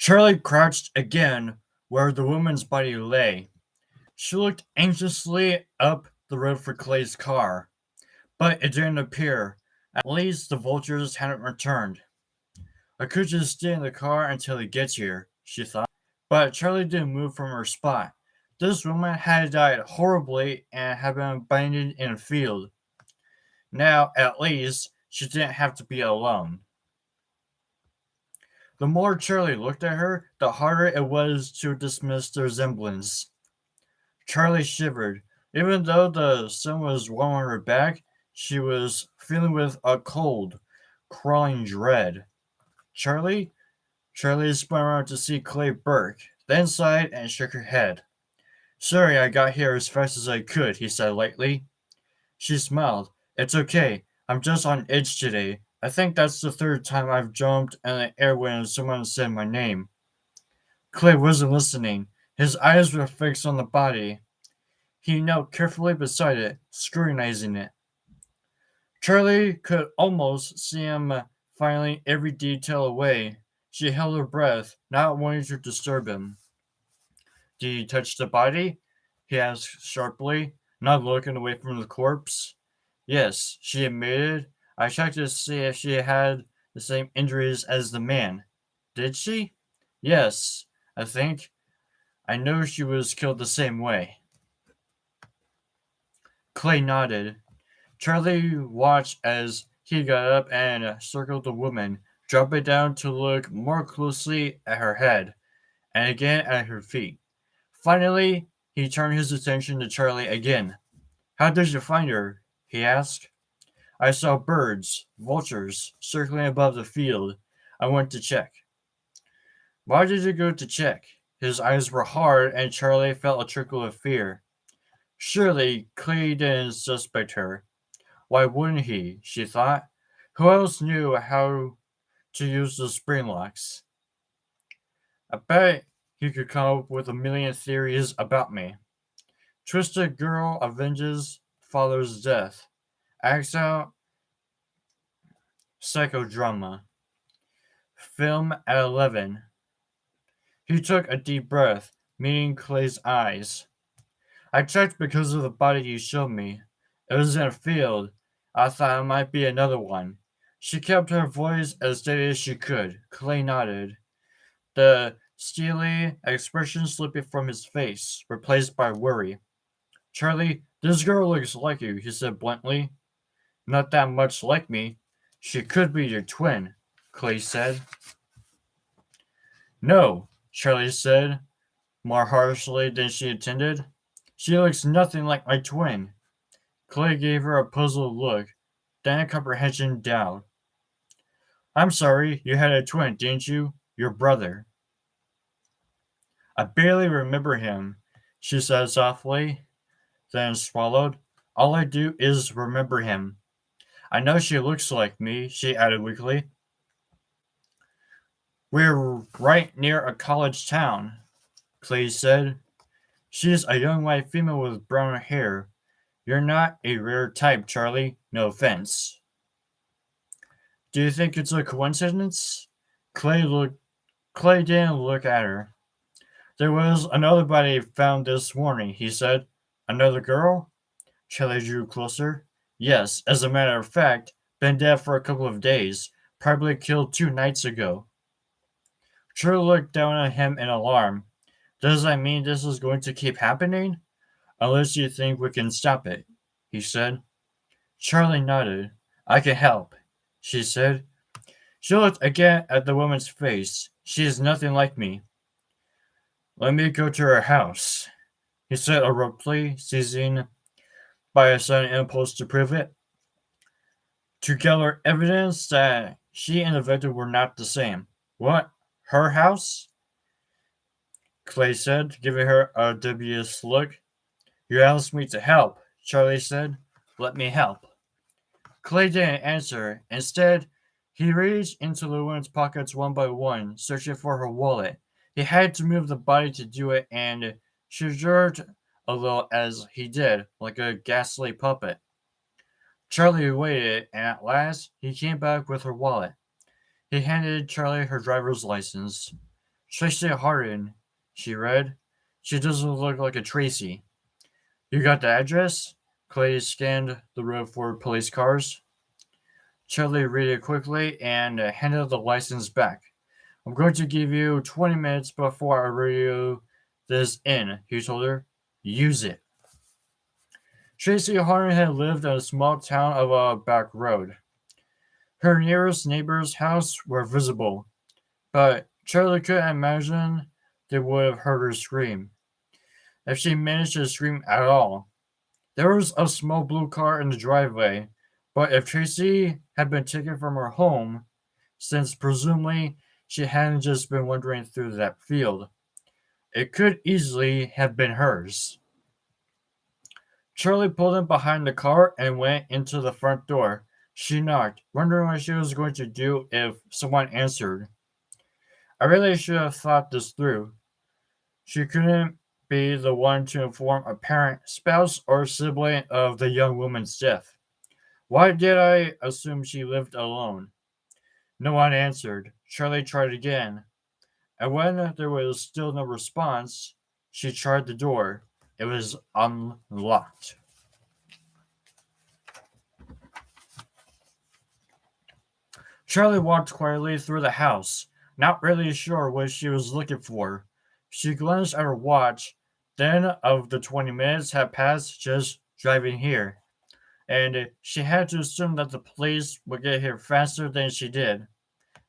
Charlie crouched again where the woman's body lay. She looked anxiously up the road for Clay's car, but it didn't appear. At least the vultures hadn't returned. I could just stay in the car until he gets here, she thought. But Charlie didn't move from her spot. This woman had died horribly and had been abandoned in a field. Now, at least, she didn't have to be alone. The more Charlie looked at her, the harder it was to dismiss the resemblance. Charlie shivered. Even though the sun was warm on her back, she was feeling with a cold, crawling dread. Charlie? Charlie spun around to see Clay Burke, then sighed and shook her head. Sorry I got here as fast as I could, he said lightly. She smiled. It's okay. I'm just on edge today. I think that's the third time I've jumped in the air when someone said my name. Clay wasn't listening. His eyes were fixed on the body. He knelt carefully beside it, scrutinizing it. Charlie could almost see him filing every detail away. She held her breath, not wanting to disturb him. Did you touch the body? He asked sharply, not looking away from the corpse. Yes, she admitted. I checked to see if she had the same injuries as the man. Did she? Yes, I think. I know she was killed the same way. Clay nodded. Charlie watched as he got up and circled the woman, dropping down to look more closely at her head and again at her feet. Finally, he turned his attention to Charlie again. How did you find her? He asked. I saw birds, vultures, circling above the field. I went to check. Why did you go to check? His eyes were hard, and Charlie felt a trickle of fear. Surely Clay didn't suspect her. Why wouldn't he? She thought. Who else knew how to use the spring locks? I bet he could come up with a million theories about me. Twisted girl avenges father's death. Acts out psychodrama. Film at 11. He took a deep breath, meeting Clay's eyes. I checked because of the body you showed me. It was in a field. I thought it might be another one. She kept her voice as steady as she could. Clay nodded. The steely expression slipping from his face, replaced by worry. Charlie, this girl looks like you, he said bluntly. Not that much like me. She could be your twin, Clay said. No, Charlie said, more harshly than she intended. She looks nothing like my twin. Clay gave her a puzzled look, then comprehension down. I'm sorry, you had a twin, didn't you? Your brother. I barely remember him, she said softly, then swallowed. All I do is remember him. I know she looks like me, she added weakly. We're right near a college town, Clay said. She's a young white female with brown hair. You're not a rare type, Charlie. No offense. Do you think it's a coincidence? Clay didn't look at her. There was another body found this morning, he said. Another girl? Charlie drew closer. Yes, as a matter of fact, been dead for a couple of days. Probably killed 2 nights ago. Charlie looked down at him in alarm. Does that mean this is going to keep happening? Unless you think we can stop it, he said. Charlie nodded. I can help, she said. She looked again at the woman's face. She is nothing like me. Let me go to her house, he said abruptly, seizing by a sudden impulse to prove it. To gather evidence that she and the victim were not the same. What? Her house? Clay said, giving her a dubious look. You asked me to help, Charlie said. Let me help. Clay didn't answer. Instead, he reached into the woman's pockets one by one, searching for her wallet. He had to move the body to do it, and she jerked a little as he did, like a ghastly puppet. Charlie waited, and at last he came back with her wallet. He handed Charlie her driver's license. Tracy Harden, she read. She doesn't look like a Tracy. You got the address? Clay scanned the road for police cars. Charlie read it quickly and handed the license back. I'm going to give you 20 minutes before I radio this in, he told her. Use it. Tracy Harden had lived in a small town of a back road. Her nearest neighbor's house were visible, but Charlie couldn't imagine they would have heard her scream, if she managed to scream at all. There was a small blue car in the driveway, but if Tracy had been taken from her home, since presumably she hadn't just been wandering through that field, it could easily have been hers. Charlie pulled in behind the car and went into the front door. She knocked, wondering what she was going to do if someone answered. I really should have thought this through. She couldn't be the one to inform a parent, spouse, or sibling of the young woman's death. Why did I assume she lived alone? No one answered. Charlie tried again, and when there was still no response, she tried the door. It was unlocked. Charlie walked quietly through the house, not really sure what she was looking for. She glanced at her watch. Then of the 20 minutes had passed just driving here, and she had to assume that the police would get here faster than she did.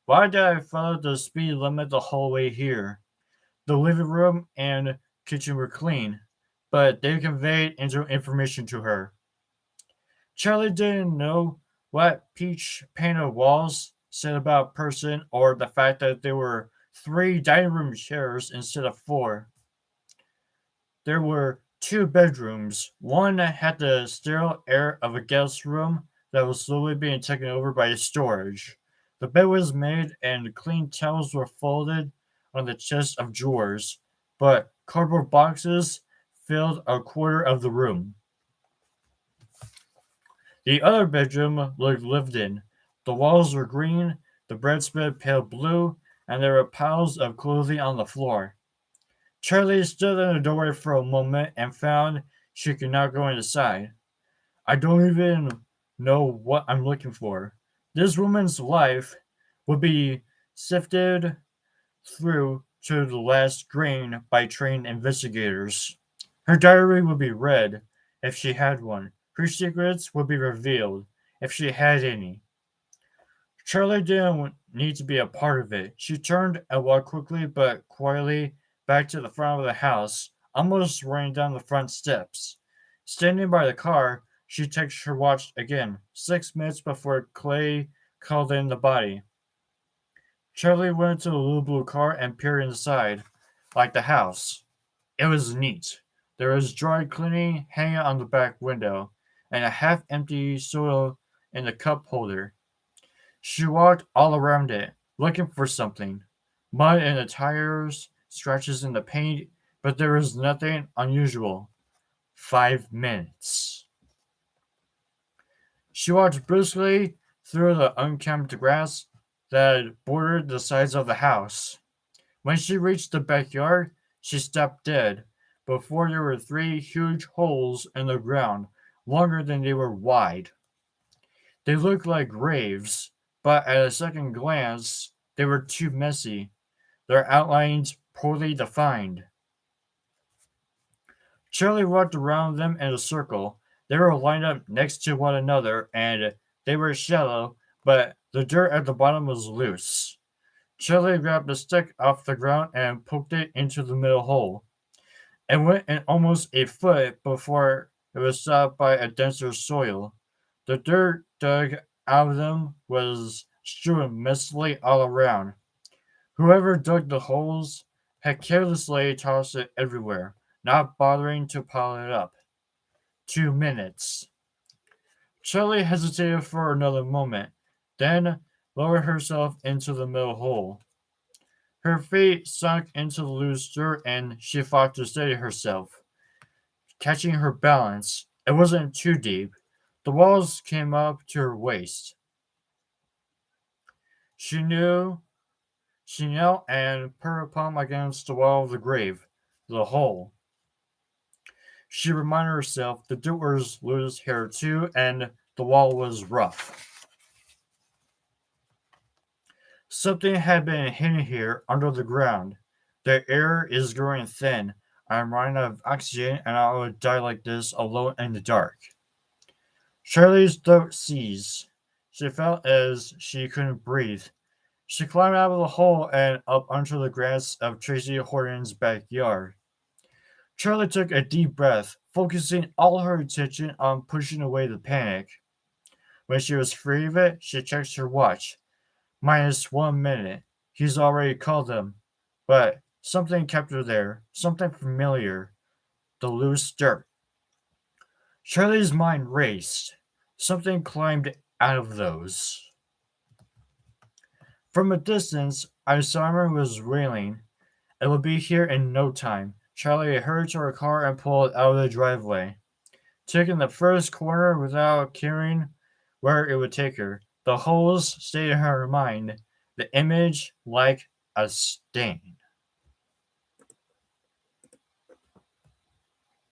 Why did I follow the speed limit the whole way here? The living room and kitchen were clean, but they conveyed information to her. Charlie didn't know what peach painted walls said about a person or the fact that there were 3 dining room chairs instead of 4. There were 2 bedrooms. One had the sterile air of a guest room that was slowly being taken over by storage. The bed was made and clean towels were folded on the chest of drawers, but cardboard boxes filled a quarter of the room. The other bedroom looked lived in. The walls were green, the bedspread pale blue, and there were piles of clothing on the floor. Charlie stood in the doorway for a moment and found she could not go inside. I don't even know what I'm looking for. This woman's life would be sifted through to the last grain by trained investigators. Her diary would be read, if she had one. Her secrets would be revealed, if she had any. Charlie didn't need to be a part of it. She turned and walked quickly but quietly back to the front of the house, almost running down the front steps. Standing by the car, she checked her watch again, 6 minutes before Clay called in the body. Charlie went to the little blue car and peered inside, like the house. It was neat. There was dry cleaning hanging on the back window, and a half-empty soda in the cup holder. She walked all around it, looking for something. Mud in the tires, scratches in the paint, but there was nothing unusual. 5 minutes. She walked briskly through the unkempt grass that bordered the sides of the house. When she reached the backyard, she stopped dead, before there were 3 huge holes in the ground, longer than they were wide. They looked like graves, but at a second glance, they were too messy, their outlines poorly defined. Charlie walked around them in a circle. They were lined up next to one another, and they were shallow, but the dirt at the bottom was loose. Charlie grabbed a stick off the ground and poked it into the middle hole. It went in almost a foot before it was stopped by a denser soil. The dirt dug out of them was strewn messily all around. Whoever dug the holes had carelessly tossed it everywhere, not bothering to pile it up. 2 minutes. Charlie hesitated for another moment, then lowered herself into the middle hole. Her feet sunk into the loose dirt and she fought to steady herself, catching her balance. It wasn't too deep. The walls came up to her waist. She knew She knelt and put her palm against the wall of the grave, the hole. She reminded herself the dirt was loose here too, and the wall was rough. Something had been hidden here under the ground. The air is growing thin. I'm running out of oxygen, and I would die like this alone in the dark. Charlie's throat seized. She felt as she couldn't breathe. She climbed out of the hole and up onto the grass of Tracy Horton's backyard. Charlie took a deep breath, focusing all her attention on pushing away the panic. When she was free of it, she checked her watch. -1 minute. He's already called them. But something kept her there, something familiar. The loose dirt. Charlie's mind raced. Something climbed out of those. From a distance, I saw him was railing. It would be here in no time. Charlie hurried to her car and pulled out of the driveway, taking the first corner without caring where it would take her. The holes stayed in her mind, the image like a stain.